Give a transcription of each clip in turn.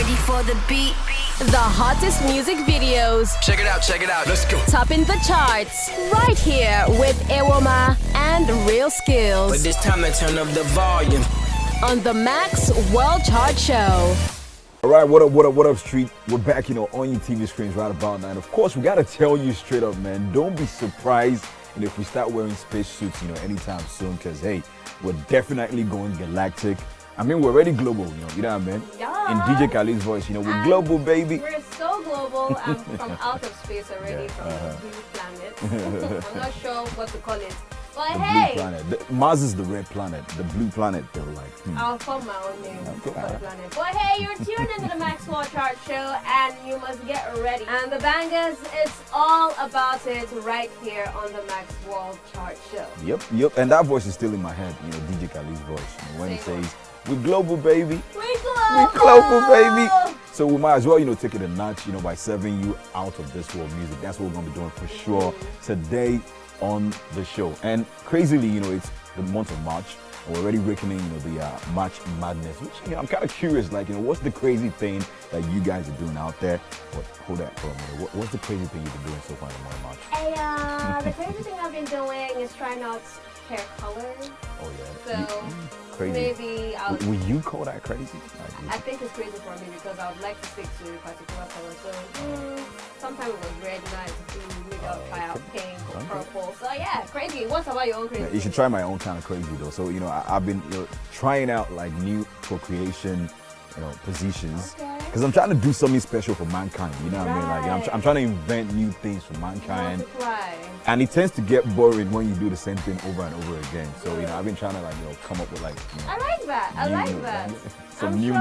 ready for the beat. The hottest music videos. Check it out, let's go. Topping the charts. Right here with Ewoma and Real Skills. But this time I turn up the volume. On the Max World Chart Show. All right, what up, street? We're back, on your TV screens right about now. And of course, we got to tell you straight up, man, don't be surprised if we start wearing space suits, anytime soon, because, hey, we're definitely going galactic. I mean, we're already global, you know what I mean? Yeah. In DJ Khaled's voice, we're global, baby. We're so global. I'm from out of space already, from the blue planet. I'm not sure what to call it. But The hey, blue planet. Mars is the red planet. The blue planet, they're like, I'll form my own name for the Okay. planet. But hey, you're tuned into the Max World Chart Show, and you must get ready. And the bangers, it's all about it right here on the Max World Chart Show. Yep. And that voice is still in my head, DJ Khaled's voice. When he Same says, we're global, baby. We global! We global, baby. So we might as well, take it a notch, by serving you out of this world music. That's what we're going to be doing for sure today on the show. And crazily, it's the month of March. And we're already reckoning, the March Madness, which, I'm kind of curious, what's the crazy thing that you guys are doing out there? But hold on for a minute. What's the crazy thing you've been doing so far in the month of March? Hey, the crazy thing I've been doing is trying out hair colors. Oh, yeah. So Crazy. maybe I'll... Will you call that crazy? I think it's crazy for me because I would like to stick to a particular color. So sometimes it was red, nice, maybe I'll try out pink or purple. So yeah, crazy. What's about your own crazy? Yeah, you should try my own kind of crazy though. So I've been trying out new procreation positions because I'm trying to do something special for mankind. You know what I mean? I'm trying to invent new things for mankind. Multiply. And it tends to get boring when you do the same thing over and over again. So I've been trying to come up with I like that. I like that. some I'm new.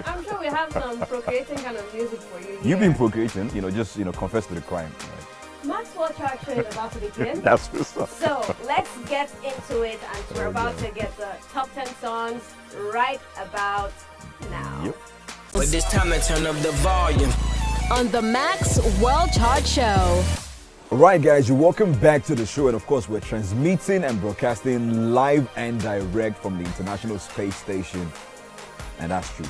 I'm sure we have some procreating kind of music for you. You've here. been procreating, just confess to the crime. Max World Chart Show is about to begin. That's what's up. So let's get into it, and we're about to get the top 10 songs right about now. Yep. But this time I turn up the volume. On the Max World Chart Show. All right, guys, you're welcome back to the show. And of course, we're transmitting and broadcasting live and direct from the International Space Station. And that's true.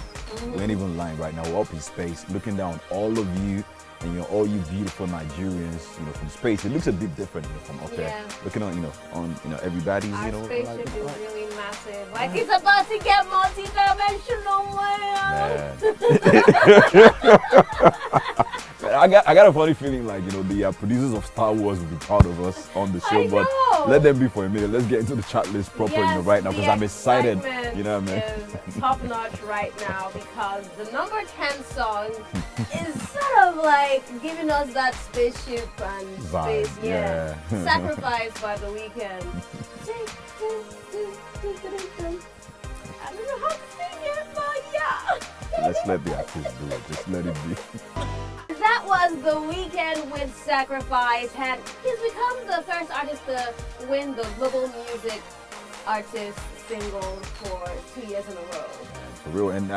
We ain't even lying right now. We're up in space, looking down all of you and all you beautiful Nigerians, from space. It looks a bit different from up there. Yeah. Looking on everybody's, Our spaceship is really massive. Like it's about to get multi-dimensional, man. I got a funny feeling the producers of Star Wars will be proud of us on the show, but let them be for a minute. Let's get into the chat list proper, right now, because I'm excited. You know what I mean? Is top notch right now because the number 10 song is sort of like giving us that spaceship and Vibe, space. yeah. Sacrifice by the weekend. I don't know how to sing it, but yeah. Let's let the artist do it. Just let it be. That was The Weeknd with Sacrifice, and he's become the first artist to win the Global Music Artist single for 2 years in a row. For real. And,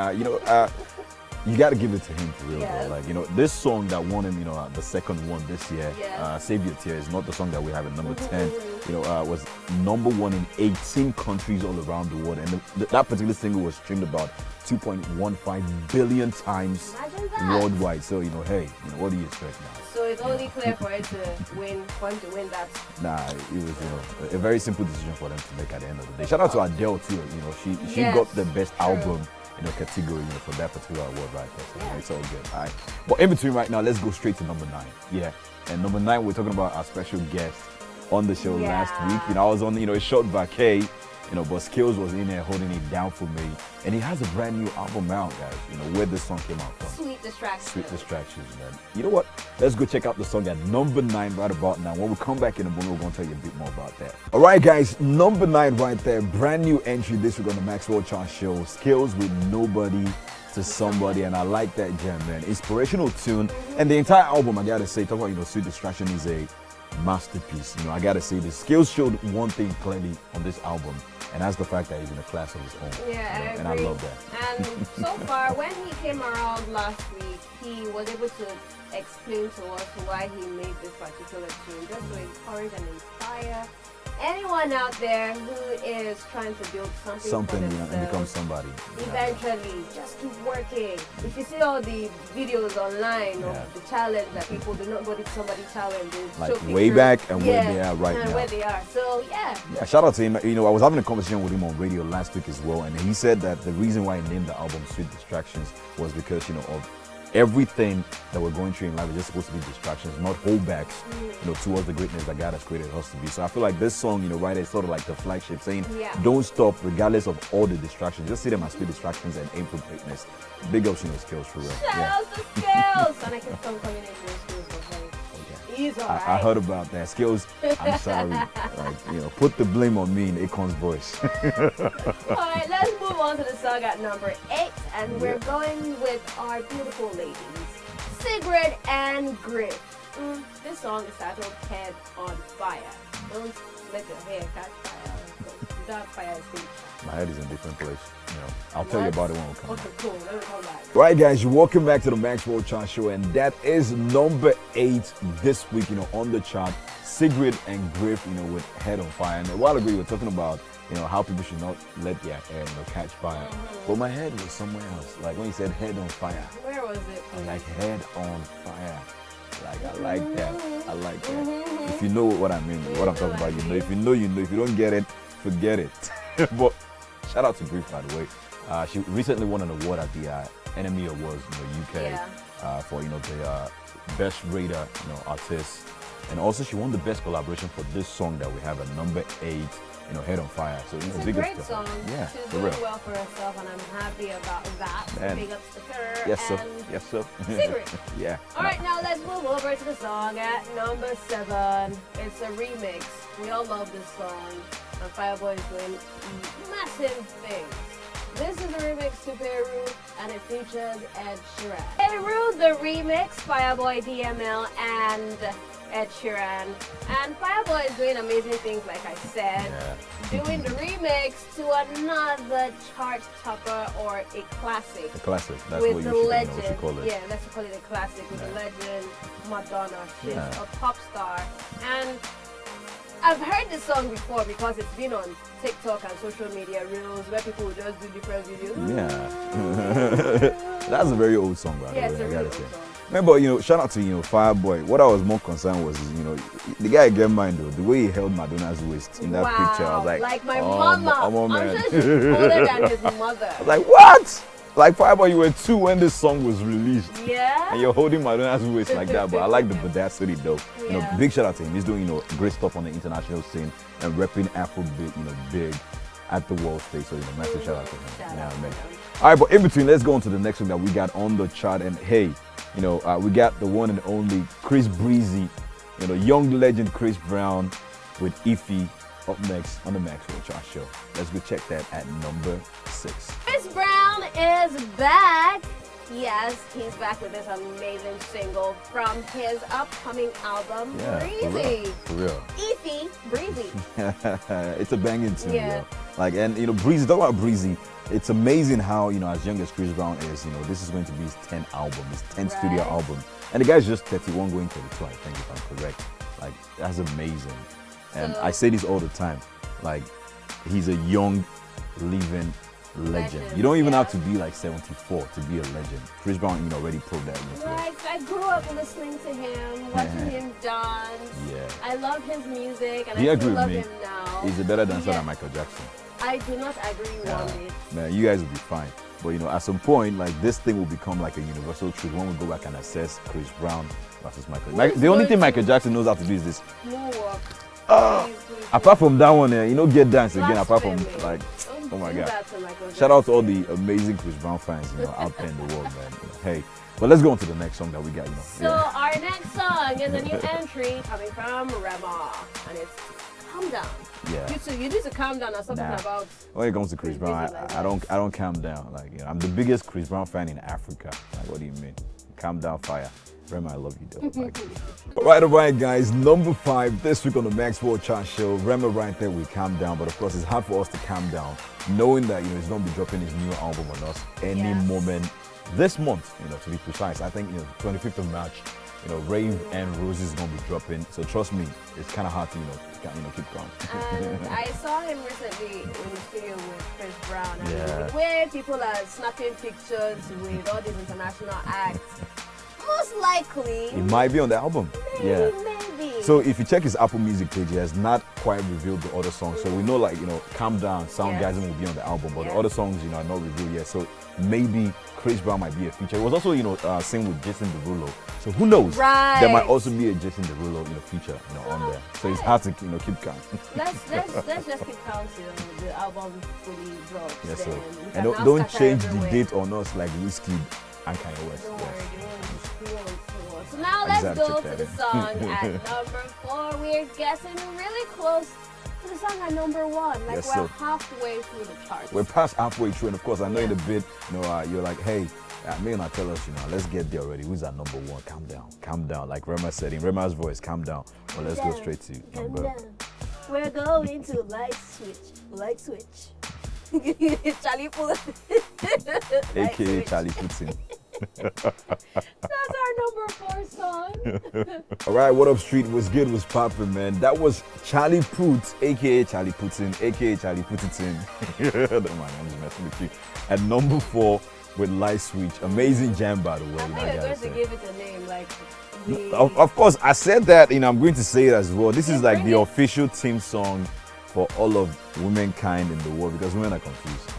you got to give it to him for real, Yes. bro. This song that won him, the second one this year, Yes. Save Your Tears, not the song that we have at number 10, was number one in 18 countries all around the world. And that particular single was streamed about 2.15 billion times Imagine that. worldwide. So, hey, what do you expect now? So it's only clear for it to win, for him to win that. Nah, it was, a very simple decision for them to make at the end of the day. Shout out to Adele too. She Yes, got the best true. album category for that particular award right there. So it's all good. All right. But in between right now, let's go straight to number 9. Yeah. And number 9, we're talking about our special guest on the show last week. I was on a short vacay, but Skills was in there holding it down for me. And he has a brand new album out, guys. Where this song came out from. Sweet Distraction. Sweet Distractions, man. You know what? Let's go check out the song at number 9 right about now. When we come back in a moment, we're going to tell you a bit more about that. All right, guys. Number 9 right there. Brand new entry this week on the Max World Chart Show. Skills with Nobody to Somebody. And I like that jam, man. Inspirational tune. And the entire album, I got to say, talk about, Sweet Distraction is a masterpiece. I got to say this. Skills showed one thing clearly on this album. And that's the fact that he's in a class of his own. Yeah, and I love that. And so far, when he came around last week, he was able to explain to us why he made this particular tune, just to encourage and inspire anyone out there who is trying to build something for and themselves, become somebody. eventually, just keep working. If you see all the videos online of the challenge that people do, not body somebody challenges, Like way back and where they are right and now. where they are. So yeah. Shout out to him. You know, I was having a conversation with him on radio last week as well, and he said that the reason why he named the album Sweet Distractions was because, you know, of everything that we're going through in life is just supposed to be distractions, not holdbacks, you know, towards the greatness that God has created us to be. So I feel like this song, you know, right, is sort of like the flagship saying, don't stop regardless of all the distractions. Just see them as sweet distractions and aim for greatness. Big ups, you know, Skills for real. Shout out to Skills. And I can come coming in for Skills, okay? He's all right. I heard about that. Skills, I'm sorry. Like, you know, put the blame on me in Akon's voice. All right, let's move on to the song at number 8, and we're going with our beautiful ladies, Sigrid and Griff. This song is titled Head on Fire. Don't let your hair catch fire, because without fire it's finished. My head is in a different place. You know, I'll tell you about it when we come back. Okay, cool. Let me come back. Right, guys, welcome back to the Maxwell Chart Show, and that is number 8 this week, you know, on the chart. Sigrid and Griff, you know, with Head on Fire. And a while ago, we were talking about, you know, how people should not let their hair, you know, catch fire. But my head was somewhere else. Like when you said Head on Fire. Where was it? I'm like, Head on Fire. Like, I like that. I like that. If you know what I mean, what I'm talking about, you know. If you know, you know. If you don't get it, forget it. But shout out to Griff, by the way. She recently won an award at the NME Awards in the UK for, you know, the best radar, you know, artist. And also she won the best collaboration for this song that we have at number 8, you know, Head on Fire. So, you know, it's a big great ups song. Yeah, She's for doing real. well for herself, and I'm happy about that. Man. Big ups to her. Yes, sir. and Yes, sir. Sigrid. Yeah. All right, now let's move over to the song at number 7. It's a remix. We all love this song. And Fireboy is doing massive things. This is a remix to Peru, and it features Ed Sheeran. Peru, the remix, Fireboy, DML, and Ed Sheeran. And Fireboy is doing amazing things, like I said. Doing the remix to another chart topper, or a classic. A classic. That's With what you the should, legend. you know, what you call it. Yeah, let's call it a classic with the legend Madonna. She's a pop star. And I've heard this song before because it's been on TikTok and social media reels where people will just do different videos. Yeah. That's a very old song, by the Yeah, way, it's a I really gotta old say. song. Remember, you know, shout out to, you know, Fireboy. What I was more concerned was, you know, the guy get mine though. The way he held Madonna's waist in that picture, I was like, my oh, mama. come on, man. I'm sure she's older than his mother. I was like, what? Like Fireboy, you were 2 when this song was released. Yeah. And you're holding Madonna's waist like that, but I like the audacity though. You know, Yeah. big shout out to him. He's doing, you know, great stuff on the international scene and repping Afrobeat, you know, big at the world stage. So, you know, massive shout out to him. Shout Yeah, out to man. him. All right, but in between, let's go on to the next one that we got on the chart. And hey, you know, we got the one and only Chris Breezy, you know, young legend Chris Brown with Ify up next on the Maxwell Chart Show. Let's go check that at number 6. Chris Brown is back. Yes, he's back with this amazing single from his upcoming album, Breezy. For real. Ify, Breezy. It's a banging tune, Yeah. yo. Like, and you know, Breezy, talk about Breezy. It's amazing how, you know, as young as Chris Brown is, you know, this is going to be his 10th album, his 10th studio Right. album. And the guy's just 31 going 32, I think, if I'm correct. Like, that's amazing. And So- I say this all the time. Like, he's a young, living legend. You don't even have to be like 74 to be a legend. Chris Brown, you know, already proved that. You know, to us. Like, I grew up listening to him, watching him dance. Yeah. I love his music, and Do you I agree still with love me? him now. He's a better dancer Yeah. than Michael Jackson. I do not agree one bit. Man, you guys will be fine. But you know, at some point, like this thing will become like a universal truth when we go back and assess Chris Brown versus Michael. Who's The only going thing to- Michael Jackson knows how to do is this. Moonwalk. Please, please, Apart from that one, you know, get dance again. Apart from Blasphemy. like, Don't oh my do God. that to Michael Shout out to all Jackson. the amazing Chris Brown fans, you know, out there in the world, man. You know, hey, but let's go on to the next song that we got. You know, So our next song is a new entry coming from Rema, and it's "Calm Down." Yeah. You need to calm down. I'm talking Nah. about. When it comes to Chris Chris Brown, Breezy like I don't calm down. Like, you know, I'm the biggest Chris Brown fan in Africa. Like, what do you mean? Calm down, fire. Rema, I love you though. Like, all right, guys. Number 5 this week on the Maxwell Chart Show. Rema right there with Calm Down, but of course it's hard for us to calm down, knowing that, you know, he's gonna be dropping his new album on us any Yes. moment this month. You know, to be precise. I think, you know, 25th of March Rave and Roses is gonna be dropping. So trust me, it's kind of hard to keep going. And I saw him recently in the studio with Chris Brown, and Yeah. the way people are snapping pictures with all these international acts, most likely It might be on the album. maybe. So if you check his Apple Music page, he has not quite revealed the other songs. So we know, Calm Down, Soundgasm will be on the album, but the other songs, are not revealed yet. So maybe Chris Brown might be a feature. It was also, sing with Jason Derulo. So who knows? Right. There might also be a Jason Derulo, feature, on there. So it's hard to, keep count. Let's just keep counting until the album fully drops. Yes, then sir. we And can don't, now don't scatter change the everywhere. date on us like Whiskey and Kanye West. Don't Yes. worry, they won't. So now let's Exactly, go to the Kevin. song at number 4. We're getting really close to the song at number 1. Like Yes, we're sir. halfway through the charts. We're past halfway through, and of course, I know in a Yeah. bit, you're like, hey, may not tell us, let's get there already. Who's at number 1? Calm down. Like Rema said in Rema's voice, calm down. Well, let's go straight to Calm number. down. We're going to light switch. Charlie Puth. AKA Charlie Putin. That's our number 4 song. All right, what up, street? Was good, was popping, man. That was Charlie Puth, aka Charlie Putin, aka Charlie Putitin. Don't mind, I'm just messing with you. At number 4 with Light Switch. Amazing jam, by the way. I think I you're gotta going to say. give it a name, like the... Of course, I said that, I'm going to say it as well. This is like bring the it. official theme song for all of womankind in the world, because women are confused.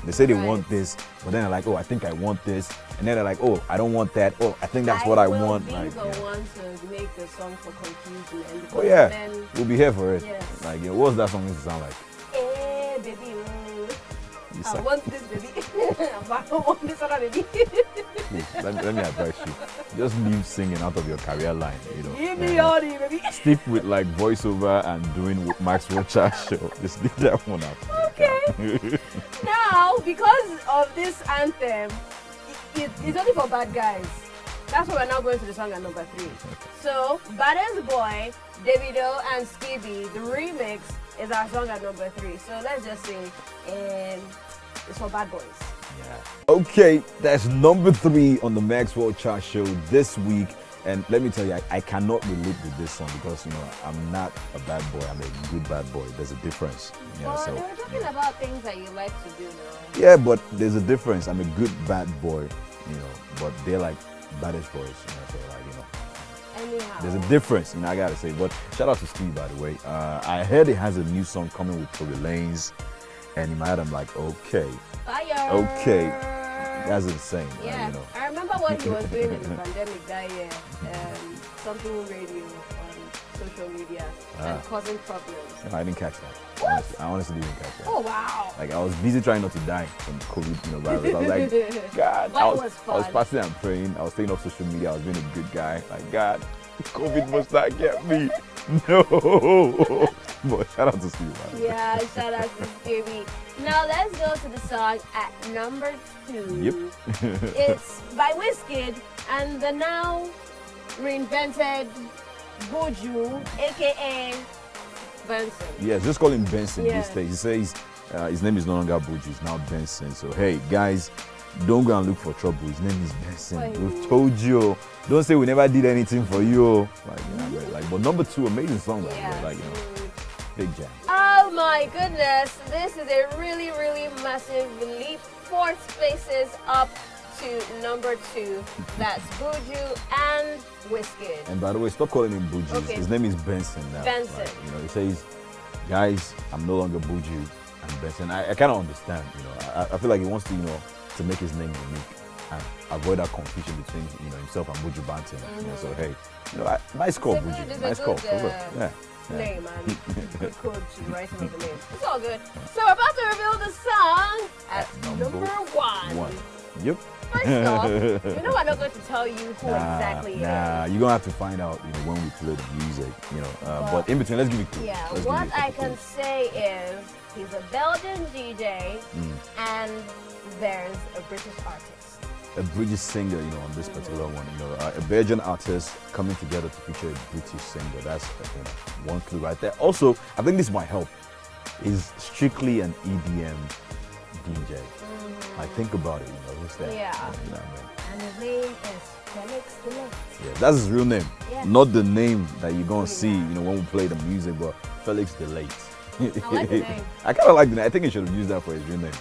They say they Right. want this, but then they're like, oh, I think I want this. And then they're like, oh, I don't want that. Oh, I think that's what I want. Be Like, the one to make the song for confusion. And oh, yeah. Then, We'll be here for it. Yes. Like, what's that song going to sound like? hey, baby, You I suck. want this, baby. I don't want this other baby. Please, let me advise you. Just leave singing out of your career line, Give me Yeah. all the baby. Stick with like voiceover and doing Maxwell Chat show. Just leave that one out. Okay. Now, because of this anthem, it's only for bad guys. That's why we're now going to the song at number 3. So, Baddest Boy, Davido, and Skibby, the remix is our song at number 3. So let's just sing, and it's for bad boys. Okay, that's number 3 on the Maxwell Chart show this week. And let me tell you, I cannot relate with this song because, I'm not a bad boy. I'm a good bad boy. There's a difference. Well, So, they were talking about things that you like to do now. yeah, but there's a difference. I'm a good bad boy, but they're like baddest boys, so Anyhow. there's a difference, I gotta say. But shout out to Steve, by the way. I heard he has a new song coming with Tory Lanez, and in my head I'm like, okay, Fire. okay, that's insane. Yeah, I remember what he was doing in the pandemic that year. Something radio on social media and causing problems. I didn't catch that. What? I honestly didn't catch that. Oh wow. Like I was busy trying not to die from COVID, virus. I was like, God, But I it was was fun. fasting and praying. I was staying off social media. I was being a good guy. Like, God, COVID must not get me. No. But shout out to Steve. Man. Yeah, shout out to Stevie. Now let's go to the song at number 2. Yep. It's by Wizkid and the now reinvented Buju, aka Benson. Yes, just call him Benson Yeah. these days. He says his name is no longer Buju, it's now Benson. So hey, guys, don't go and look for trouble. His name is Benson. Why? We've told you. Don't say we never did anything for you. But number 2, amazing song, by the way. Yeah. Big jam. Oh my goodness, this is a really, really massive leap. 4 spaces up to number 2. That's Buju and Wizkid. And by the way, stop calling him Buju. Okay. His name is Benson now. Benson. He says, guys, I'm no longer Buju, I'm Benson. I kind of understand, I feel like he wants to, to make his name unique and avoid that confusion between, himself and Buju Banton. So hey, nice call, It's a Buju. good- Nice it's a call. good, For real. Yeah. Name and good code to writing of the name. It's all good. So we're about to reveal the song at number 1. Yep. First off, I'm not going to tell you who exactly it is. You're gonna have to find out, when we play the music, but in between, let's give it clue. Yeah, Let's give what it a I couple can clues. say is he's a Belgian DJ and there's a British artist. A British singer, on this particular one, a Belgian artist coming together to feature a British singer. That's one clue right there. Also, I think this might help. Is strictly an EDM DJ. Like think about it, who's that? Yeah. You know what I mean? And his name is Felix the Late. Yeah, that's his real name. Yeah. Not the name that you're gonna see, when we play the music, but Felix the Late. I like the name. I kind of like the name. I think he should have used that for his real name.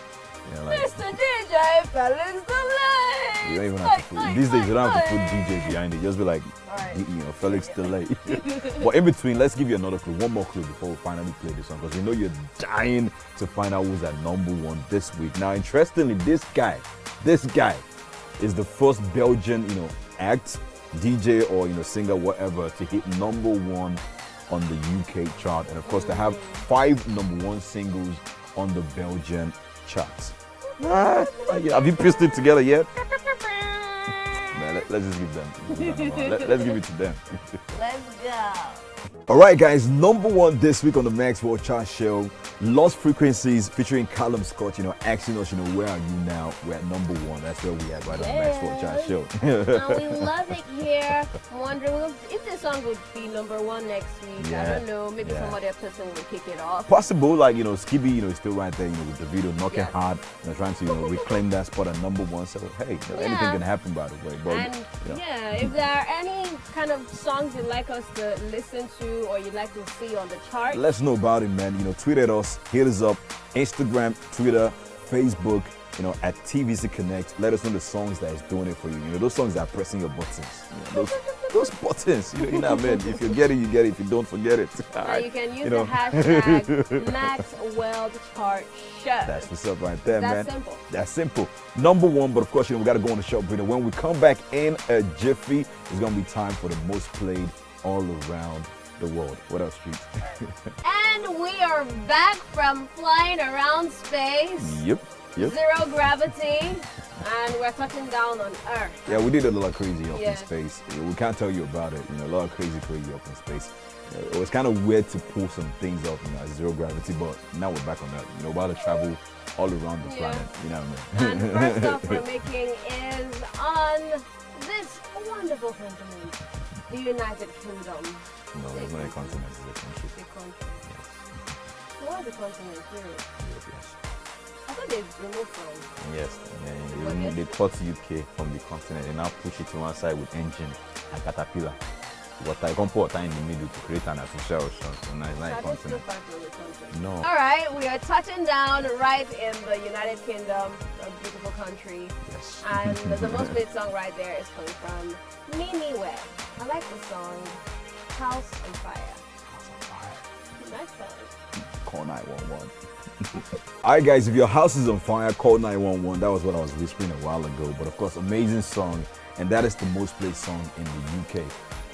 Mr. DJ Felix the Late. You don't even have to put, these days you don't have to put DJ behind it. Just be like, Felix the Late. But in between, let's give you another clue, one more clue before we finally play this song, because we know you're dying to find out who's at number one this week. Now, interestingly, this guy is the first Belgian, act, DJ or singer, whatever, to hit number one on the UK chart, and of course to have 5 number one singles on the Belgian charts. Have you pieced it together yet? Man, let's just give them. Let's give it to them. Let's go. All right, guys, number one this week on the Maxwell Chart Show, Lost Frequencies featuring Callum Scott, asking us, where are you now? We're at number one. That's where we at right on the Maxwell Chart Show. We love it here. I'm wondering if this song would be number one next week. I don't know. Maybe some other person will kick it off. Possible, like, Skibby, is still right there, with the video knocking hard, trying to, reclaim that spot at number one. So, hey, anything can happen, by the way. But, if there are any kind of songs you'd like us to listen to or you'd like to see on the chart, let's know about it, man. Tweet at us, hit us up, Instagram, Twitter, Facebook, at TVC Connect. Let us know the songs that is doing it for you. Those songs that are pressing your buttons. Those buttons. You know what I mean? If you get it, you get it. If you don't, forget it. You can use the hashtag Maxwell Chart Show. That's what's up right there, man. That's simple. That's simple. Number one, but of course, we got to go on the short break. When we come back in a jiffy, it's going to be time for the most played all around the world. What else, Street? And we are back from flying around space. Yep. Zero gravity, and we're touching down on Earth. Yeah, we did a lot of crazy up in space. We can't tell you about it. A lot of crazy up in space. It was kind of weird to pull some things off, at zero gravity, but now we're back on Earth. About to travel all around the planet. You know what I mean? And first off we're making is on this wonderful continent, the United Kingdom. No, it's not a continent, it's a country. The country. Yes. What is the continent? Europe. Yes. I thought they removed from. Yes. They cut UK from the continent and now push it to one side with engine and caterpillar. Water, you can put water in the middle to create an artificial ocean. So now it's not a continent. No. All right, we are touching down right in the United Kingdom, a beautiful country. Yes. And the most played song right there is coming from Mimi Webb. I like the song House on Fire. House on Fire. Nice song. Call 911. All right, guys, if your house is on fire, call 911. That was what I was whispering a while ago. But of course, amazing song, and that is the most played song in the UK.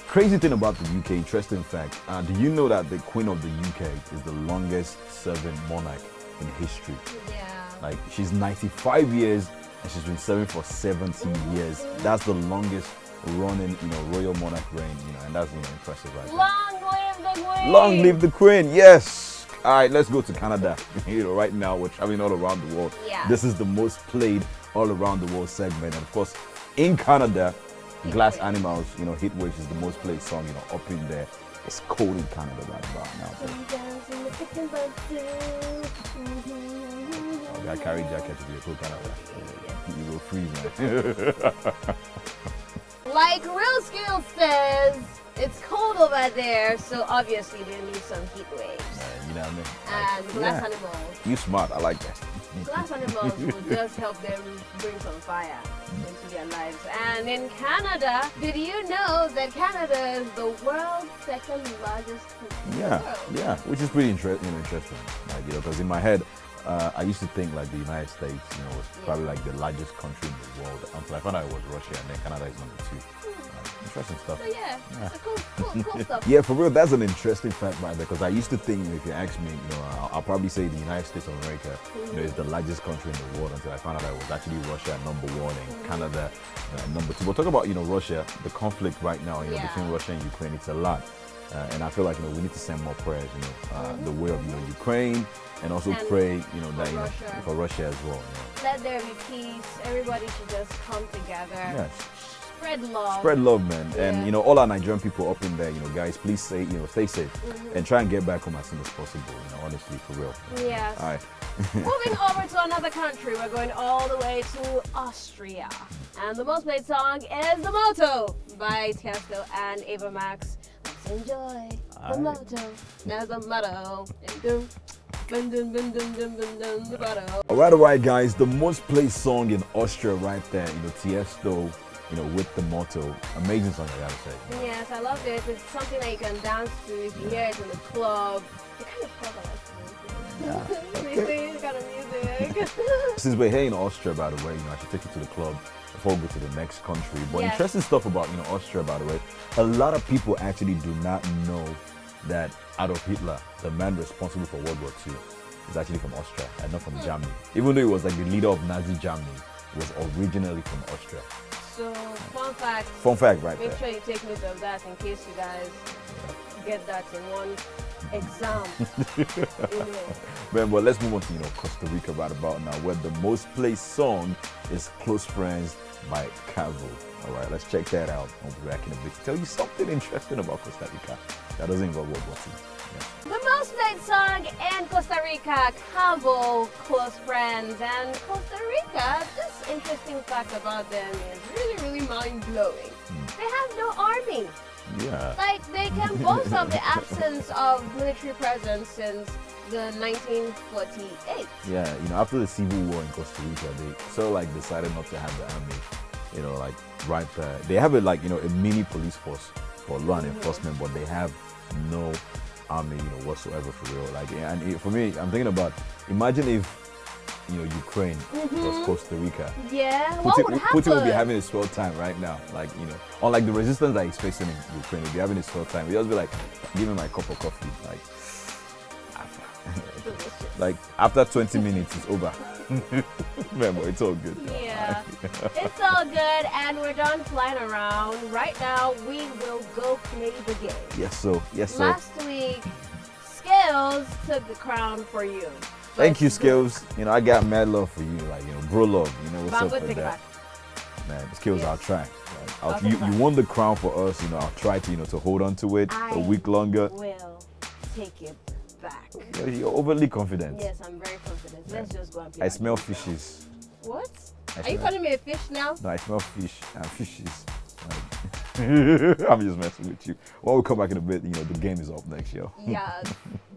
Crazy thing about the UK, interesting fact, do you know that the Queen of the UK is the longest serving monarch in history? Yeah. Like, she's 95 years and she's been serving for 70 years. That's the longest running, royal monarch reign, and that's, impressive, right? Long live the Queen! Long live the Queen, yes! All right, let's go to Canada. Right now we're traveling all around the world. Yeah. This is the most played all around the world segment, and of course, in Canada, Glass Animals, Heat Waves is the most played song, up in there. It's cold in Canada right about now. Oh, I carry jacket to be a cold Canada. You will freeze, man. Like Real Skill says, it's cold over there, so obviously they need some heat waves. You know what I mean? And Glass Animals. You smart, I like that. Glass Animals will just help them bring some fire into their lives. And in Canada, did you know that Canada is the world's second largest country in the world? Yeah, which is pretty interesting. Because in my head, I used to think like the United States, was probably like the largest country in the world until I found out it was Russia, and then Canada is number 2. Interesting stuff. So it's a cool stuff. Yeah, for real, that's an interesting fact right there, because I used to think, if you ask me, I'll probably say the United States of America, is the largest country in the world, until I found out it was actually Russia at number 1 and Canada at number 2. But talk about, Russia, the conflict right now, between Russia and Ukraine, it's a lot. And I feel like, we need to send more prayers, the way of, Ukraine, and also pray, that, for Russia as well. Let there be peace. Everybody should just come together. Yes. spread love. Spread love, man. Yeah. And all our Nigerian people up in there, guys, please stay safe and try and get back home as soon as possible. Honestly, for real. Yes. All right. Moving over to another country, we're going all the way to Austria. And the most played song is The Motto by Tiesto and Ava Max. Let's enjoy The Motto. Now the motto. All right, guys. The most played song in Austria right there. Tiesto, with The Motto. Amazing song, I gotta say. Yes, I love it. It's something that you can dance to if you hear it in the club. The kind of club I like to go to. This kind of music. Since we're here in Austria, by the way, I should take you to the club before we go to the next country. But Yes. interesting stuff about Austria, by the way. A lot of people actually do not know that Adolf Hitler, the man responsible for World War II, is actually from Austria and not from Germany. Even though he was like the leader of Nazi Germany, he was originally from Austria. So, fun fact. Fun fact right Make there. sure you take note of that in case you guys get that in one exam. Man, but let's move on to Costa Rica right about now, where the most played song is "Close Friends" by Callum. All right, let's check that out. I'll be back in a bit to tell you something interesting about Costa Rica that doesn't involve World War II. Yeah. The most played song in Costa Rica, Cabo, Close Friends. And Costa Rica, this interesting fact about them is really, really mind-blowing. They have no army. Yeah. Like, they can boast of the absence of military presence since the 1948. Yeah, after the Civil War in Costa Rica, they sort of like decided not to have the army, like right there. They have a mini police force for law and enforcement, but they have no army, whatsoever for real. Like, and for me, I'm thinking about, imagine if, Ukraine was Costa Rica. Yeah, what would happen? Putin would be having a swell time right now. Like, unlike the resistance that he's facing in Ukraine, he'd be having a swell time. He'd just be like, give me my cup of coffee. Like after 20 minutes, it's over. Remember, it's all good. Yeah, it's all good, and we're done flying around. Right now, we will go play the game. Yes, so. Last week, Skills took the crown for you. Thank you, Skills. I got mad love for you, bro love. What's up with that? Man, Skills, I'll try. You won the crown for us. I'll try to hold on to it a week longer. Will take it back. You're overly confident. Yes, I'm very confident. Let's just go and play. I smell fishes. What? Are you calling me a fish now? No, I smell fish and fishes. I'm just messing with you. When we come back in a bit, the game is up next, yo. Yeah.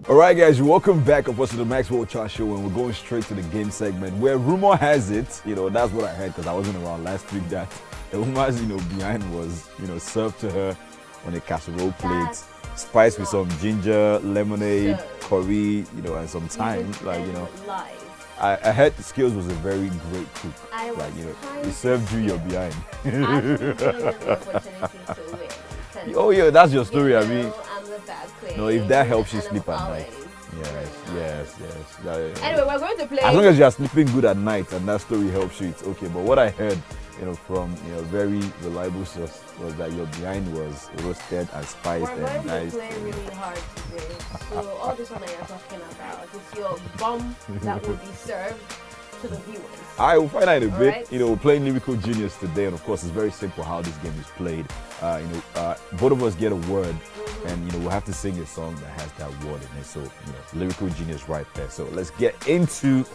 All right, guys, welcome back, of course, to the Maxwell Chart Show, and we're going straight to the game segment, where rumor has it, that's what I heard because I wasn't around last week, that the woman's, behind was, served to her on a casserole plate, spiced with some ginger, lemonade, curry, and some thyme, Live. I heard Skills was a very great cook. He served you your behind. Oh yeah, that's your story. I'm the bad queen. No, if that helps you sleep at night. Yes. Anyway, we're going to play. As long as you are sleeping good at night and that story helps you, it's okay. But what I heard, from very reliable source was that your behind was roasted and spiced and nice. We're going to play really hard today. So all this one that you're talking about is your bum that will be served to the viewers. I will find out in a bit. Right. We're playing Lyrical Genius today, and of course, it's very simple how this game is played. Both of us get a word, and we'll have to sing a song that has that word in it. So, Lyrical Genius right there. So let's get into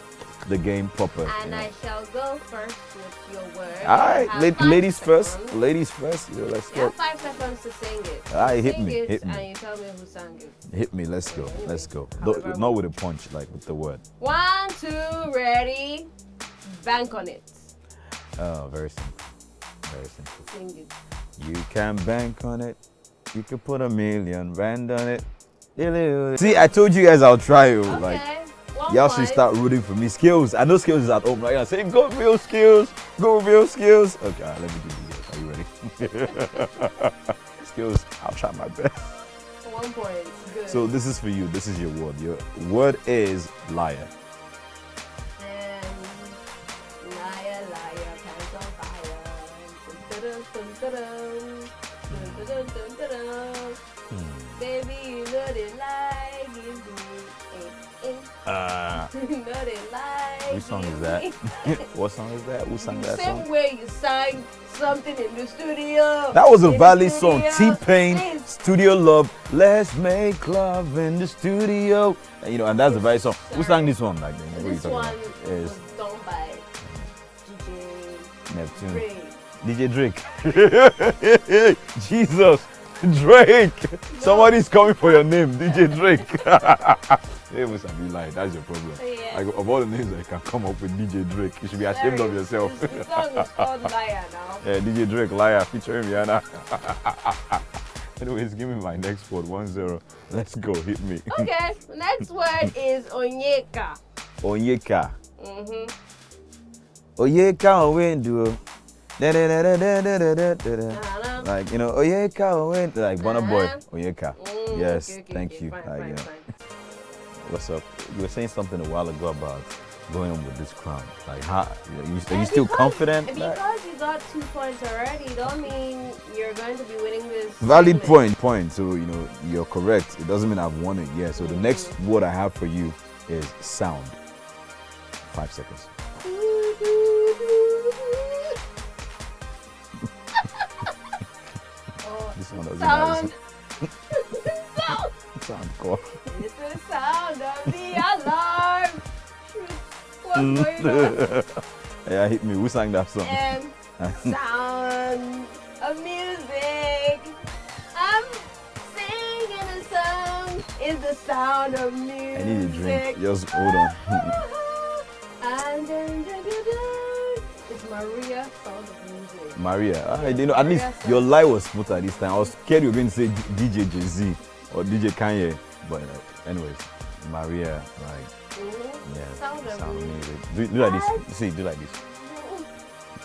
the game proper. And I shall go first with your word. All right, ladies first. Ladies first. Let's You go. have 5 seconds to sing it. All right, hit Sing me. it Hit me. And you tell me who sang it. Hit me. Let's go. Let's go. However, Not with a punch, like with the word. 1, 2, ready. Bank on it. Oh, very simple. Very simple. Sing it. You can bank on it. You can put $1 million rand on it. See, I told you guys I'll try you. Okay. Like, One y'all point. should start rooting for me. Skills. I know Skills is at home right now. Saying, go real Skills. Go real Skills. Okay, all right, let me do this. Are you ready? Skills, I'll try my best. 1 point. Good. So this is for you. This is your word. Your word is liar. Liar, liar, pants on fire. Dun, dun, dun, dun, dun, dun, dun, dun, dun. Baby, you know the lie gives me No, they like Which song is that? What song is that? Who sang that Same song? way you sang something in the studio. That was a In the valid song. studio. T-Pain, Please. Studio Love. Let's make love in the studio. And, you know, and that's a valid song. Who sang this one? Like, what are you This talking one about? was Yes, done by DJ Neptune. Ray. DJ Drake. Jesus. Drake. Somebody's coming for your name. DJ Drake. Hey, must be lying. That's your problem. Yeah. Like, of all the names that can come up with DJ Drake, you should be ashamed of yourself. The song is called Liar now. Yeah, DJ Drake, Liar, featuring Rihanna. Anyways, give me my next word, 1-0. Let's go, hit me. Okay, next word is Onyeka. Onyeka. Mm-hmm. Onyeka window. Like, you know, Onyeka window. Like, Burna Boy, Onyeka. Yes, Okay, thank okay, you. fine, Like, fine, you know, fine. what's up? You were saying something a while ago about going with this crown. Like, how, are you still confident? Because you got 2 points already, don't mean you're going to be winning this. Valid segment. point. So, you know, you're correct. It doesn't mean I've won it yet. So the next word I have for you is sound. 5 seconds. This one doesn't Sound. Sound. sound call. It's the sound of the alarm. What's going on? Yeah, hit me. Who sang that song? Sound of music. I'm singing a song. It's the sound of music. I need a drink. Just hold on. And then it's Maria Sound of Music. Maria. You know, at least Maria your lie was smoother this time. I was scared you were going to say DJ Jay-Z or DJ Kanye. But anyways, Maria, like, yeah, Sound of sound of music. music. Do like this. See, do like this.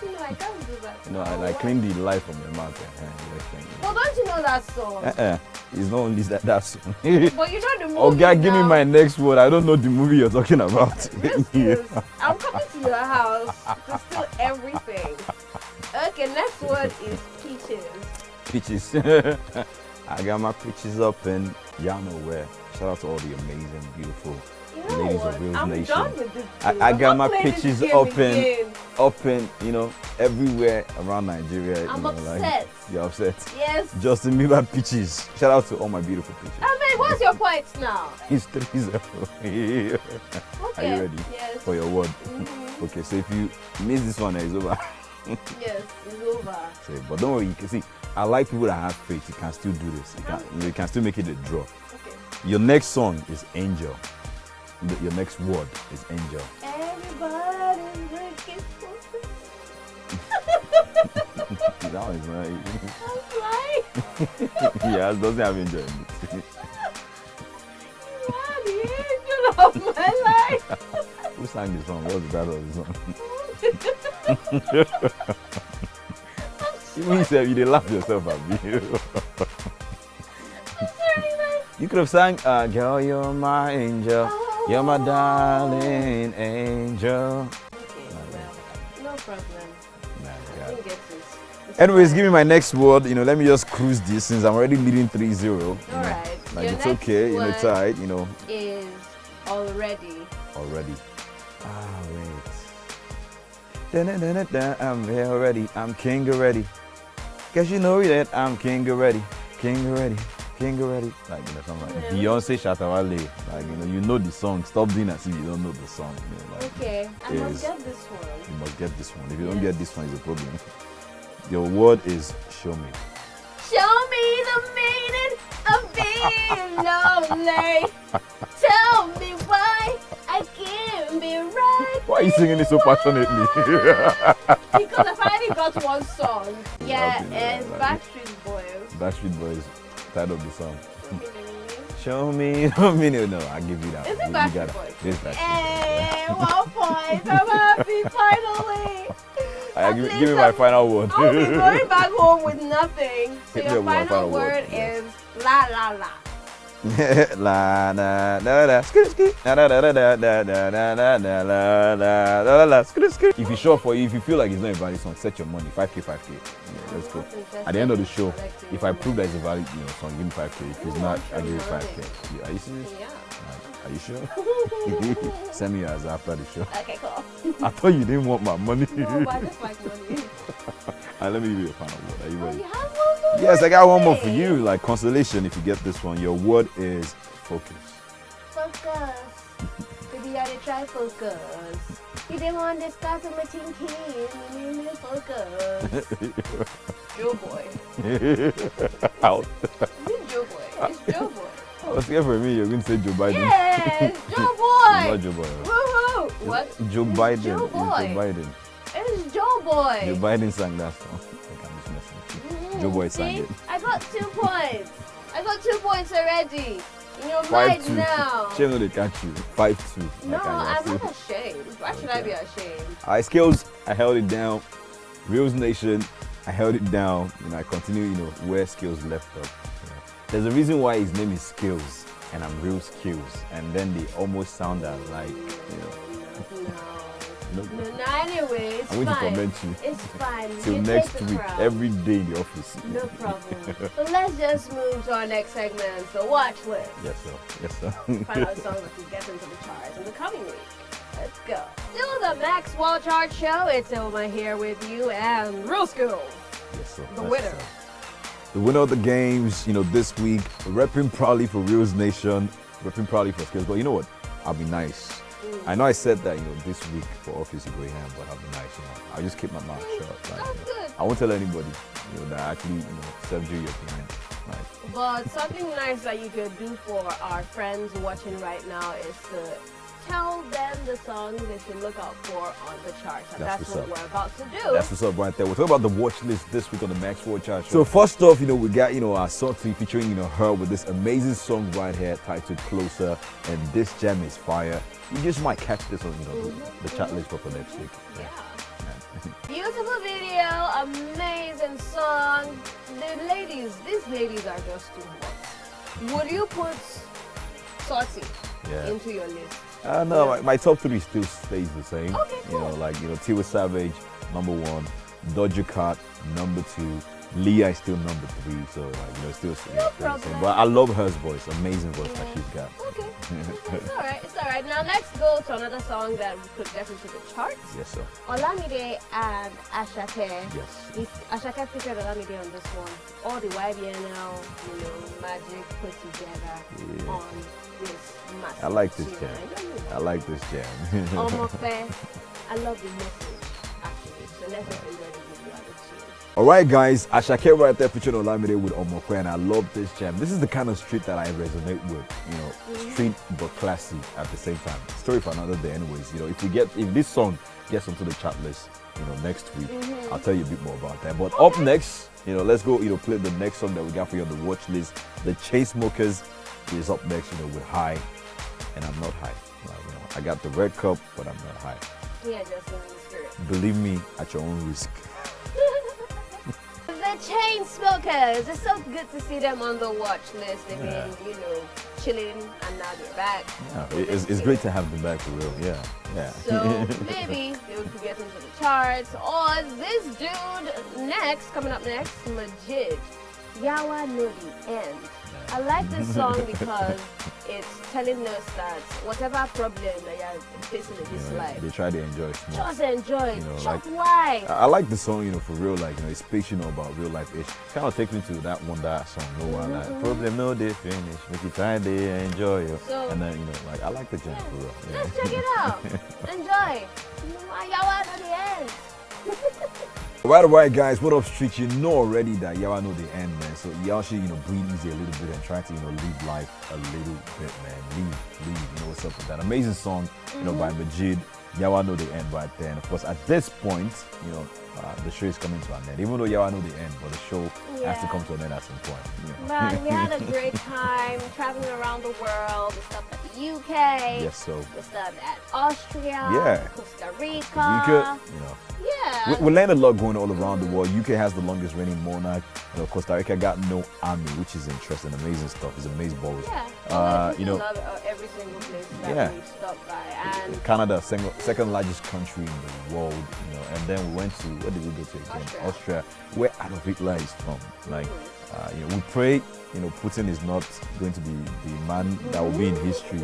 No, I can't do that. You know, I like clean the light from your mouth. Thank you. Well, don't you know that song? It's not only that song. But you know the movie. Oh, God, give me now. my next word. I don't know the movie you're talking about. I'm coming to your house to steal everything. Okay, next word is peaches. Peaches. I got my peaches up and y'all know where. Shout out to all the amazing, beautiful You know ladies what? of Wales I'm Nation. done with this. I game. got I'm my not playing peaches this game up and again. you know, everywhere around Nigeria. I'm you know, upset. Like, you're upset. Yes. Justin Bieber peaches. Shout out to all my beautiful peaches. I mean, what's your points now? It's 3-0. Okay. Are you ready Yes. for your word? Mhm. Okay, so if you miss this one, it's over. Yes, it's over. So, but don't worry, you can see. I like people that have faith. You can still do this. You can still make it a draw. Okay. Your next song is Angel. Your next word is Angel. Everybody's looking for That one is right. I'm flying. Yeah, it doesn't have Angel in it. You are the angel of my life. Who sang this song? What's the title of the song? You mean you did laugh yourself at me. You could have sang, girl, you're my angel. You're my darling angel. Okay, well, no problem. Nah, I God. didn't get this. Anyways, give me my next word. You know, let me just cruise this since I'm already leading 3-0. You know, Alright. like Your it's next okay, you know, word tight, you know, is already. already. Wait. Da-da-da-da-da, I'm here already. I'm king already. Guess you know that I'm king already. King already. King already. Like, you know, something like Beyonce Shatawale. Like, you know the song. Stop doing as if you don't know the song. You know, like, Okay, I is- must get this one. you must get this one. If you don't get this one, it's a problem. Your word is show me. Show me the meaning of being lonely. Tell me why I can't be right. Why are you singing it so passionately? Because I finally got one song. Yeah, Happy, it's like it. Backstreet Boys. Backstreet Boys, title of the song. Show me. Show me, no, I'll give you that. Is it You Backstreet got it. Boys? This Backstreet Hey, 1 point. I'm happy finally. Boys. At Give me least my final word. I'll be going back home with nothing. So Hit me your with my final final word, word yes. is la la la. La na da da skit skit na da da da da da da da da da la la la la skit skit. If it's short for you, if you feel like it's not a valid song, set your money 5k 5k. Yeah, let's go. At the end of the show, if I prove that it's a valid song, give me 5k. If it's not, I give you 5k. Yeah, are you serious? Yeah. Right. Are you sure? Send me yours after the show. Okay, cool. I thought you didn't want my money. No, but I just like money. Let me give you a final word. Are you Oh, ready? you have one more? Yes, I got one more for Hey. you. Like consolation, if you get this one, your word is focus. Focus. Baby, I dey try focus. You didn't want to start to my thinking. You need to focus. Joe boy. Out. Who's Joe boy? It's Joe boy. I was scared for me. You're going to say Joe Biden. Yes, Joe It's boy. not Joe Biden. Woohoo! What? Joe It's Biden. Joe It's boy. Joe Biden. It's Joe boy. Joe Biden sang that song. Okay, I'm just messing. Joe Boy sang See? it. I got 2 points. I got 2 points already. In your 5-2. mind now. Shame no they catch you. 5-2. No, Like, I'm still- not ashamed. Why should I be ashamed? Alright, Skills, I held it down. Reels Nation, I held it down. I continue, where Skills left off. There's a reason why his name is Skills and I'm Real Skills. And then they almost sound like, No, anyway, it's I'm going to fine. torment you. It's fine. Till You next take the week, crown. every day in the office. No problem. So let's just move to our next segment, the watch list. Yes, sir. Yes, sir. Find out songs that can get into the charts in the coming week. Let's go. Still the Max World Chart Show. It's Oma here with you and Real Skills. Yes, sir. The Yes, winner. sir. The winner of the games, this week, repping proudly for Reels Nation, repping proudly for Skills. But you know what? I'll be nice. I know I said that, this week for Office you go ham, but I'll be nice, I'll just keep my mouth shut. That's good. I won't tell anybody, that I actually, served you your behind. Like, But something nice that you could do for our friends watching right now is to tell them the songs they should look out for on the charts. And That's that's what's what up. we're about to do. that's what's up right there. We're talking about the watch list this week on the Max World Chart Show. So first off, we got, our song featuring, her with this amazing song right here titled Closer. And this jam is fire. You just might catch this on, the chat list for next week. Yeah. Beautiful video, amazing song. These ladies are just too hot. Would you put Saucy Yeah. into your list? No, my top 3 still stays the same. Okay, cool. Tiwa Savage, number 1, Doja Cat, number 2, Leah is still number 3, so still stays the problem. same. But I love her voice, amazing voice that she's got. Okay. It's all right. Now let's go to another song that could get into the charts. Yes, sir. Olamide and Ashake. Yes. Ashake featured Olamide on this one. All the YBNL, magic put together Yeah. on this massive I like this tune. jam. I know you I like like this jam. Omope. I love the message, actually. So let's just enjoy the video of the tune. Alright guys, Ashake right there featuring Olamide with Omokwe, and I love this jam. This is the kind of street that I resonate with, street but classy at the same time. Story for another day anyways, if this song gets onto the chat list, next week, I'll tell you a bit more about that. But up next, let's go, play the next song that we got for you on the watch list. The Chainsmokers is up next, with High, and I'm not high. I got the red cup, but I'm not high. Yeah, just in the spirit. Believe me, at your own risk. The Chainsmokers. It's so good to see them on the watch list. They've been, chilling, and now they're back. Yeah, it's great to have them back for real. Yeah. So maybe they could get into the charts. Or this dude coming up next, Majid. Yawa know the end. I like this song because it's telling us that whatever problem that you're facing in this life, They try to enjoy it small. just enjoy it. like- Just life. I like the song, for real, it speaks, about real life ish. Kind of takes me to that song, No One Like Problem, no they finish, make you try to enjoy it. So- And then, I like the jam for real. Yeah. Let's check it out. Enjoy. Yawa know the end. Right, guys, what up, street? You know already that y'all know the end, man. So y'all should, breathe easy a little bit and try to, live life a little bit, man. Leave, what's up with that amazing song, by Majid. Y'all know the end right there. And of course, at this point, the show is coming to an end. Even though y'all know the end, but the show has to come to an end at some point. But we had a great time traveling around the world. We stopped at the UK. Yes, so. We stopped at Austria. Yeah. Costa Rica. We could, Yeah. we learned a lot going all around the world. UK has the longest reigning monarch. Costa Rica got no army, which is interesting. Amazing stuff. It's amazing balls. Yeah. You know, love every single place that Yeah. we stopped by. And Canada, second largest country in the world, and then we went to, where did we go to again? Austria. Austria, where Adolf Hitler is from. We pray, Putin is not going to be the man that will be in history,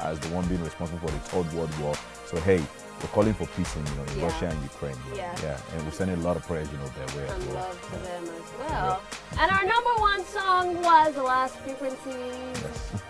as the one being responsible for the Third World War. So hey, we're calling for peace in Russia and Ukraine. Yeah. And we're sending a lot of prayers, their way as And well. love for them as well. And our number one song was The Last Frequencies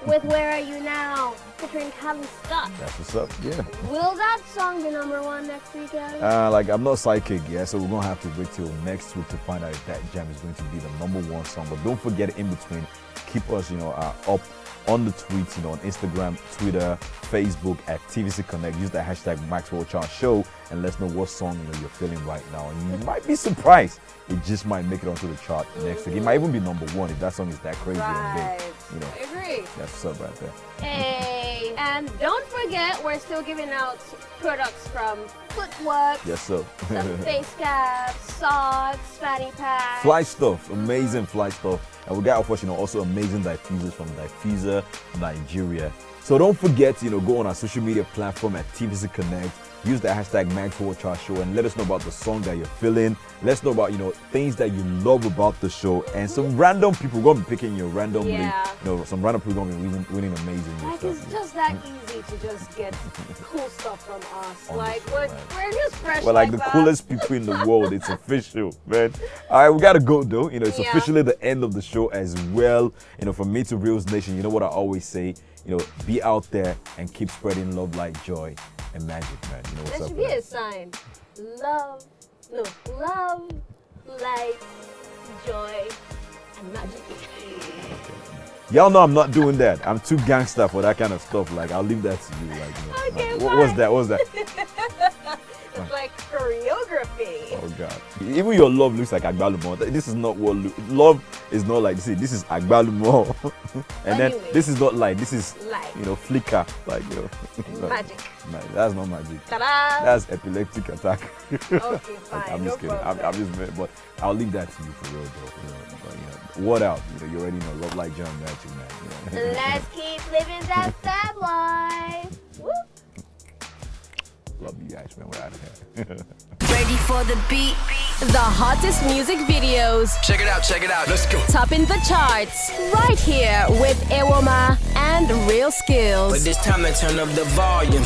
with Where Are You Now, featuring Callum. That's what's up, yeah. Will that song be number one next weekend? I'm not psychic, so we're gonna have to wait till next week to find out if that jam is going to be the number one song. But don't forget, in between, keep us, up on the tweets, on Instagram, Twitter, Facebook at TVC Connect. Use the hashtag Maxwell Chart Show and let us know what song you're feeling right now. And you might be surprised. It just might make it onto the chart next week. It might even be number one if that song is that crazy and big. I agree. That's what's up right there. Hey, and don't forget, we're still giving out products from Footwork. Yes, sir. Some face caps, socks, fanny packs. Fly stuff, amazing fly stuff. And we got, of course, also amazing diffusers from Diffuser Nigeria. So don't forget, go on our social media platform at TVC Connect. Use the hashtag Maxwell Chart Show and let us know about the song that you're feeling. Let us know about, things that you love about the show. And some random people, we're going to be picking you randomly. Some random people are going to be winning amazing new stuff. It's just that easy to just get cool stuff from us. We're just fresh. We're like the coolest people in the world. It's official, man. All right, we got to go, though. It's officially the end of the show as well. From me to Reels Nation, you know what I always say? Be out there and keep spreading love, light, joy, and magic, man. What's That up? should be a sign. Love, light, joy, and magic. Y'all know I'm not doing that. I'm too gangster for that kind of stuff. I'll leave that to you. Okay, what was that? What was that? It's like choreography. Oh God! Even your love looks like Agbalumo. This is not what love is not like. This is Agbalumo, and then this is not light. This is Light. flicker. Magic. That's not magic. Ta-da! That's epileptic attack. Okay, fine. I'm just kidding. I'm just, but I'll leave that to you for real, though. What out? You already know. Love, like John Magic, man. Let's keep living that fab life. Woo. Love you guys, man. We're out of here. Ready for the beat? The hottest music videos. Check it out. Let's go. Topping the charts. Right here with Ewoma and Real Skills. But this time I turn up the volume.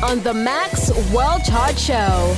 On the Max World Chart Show.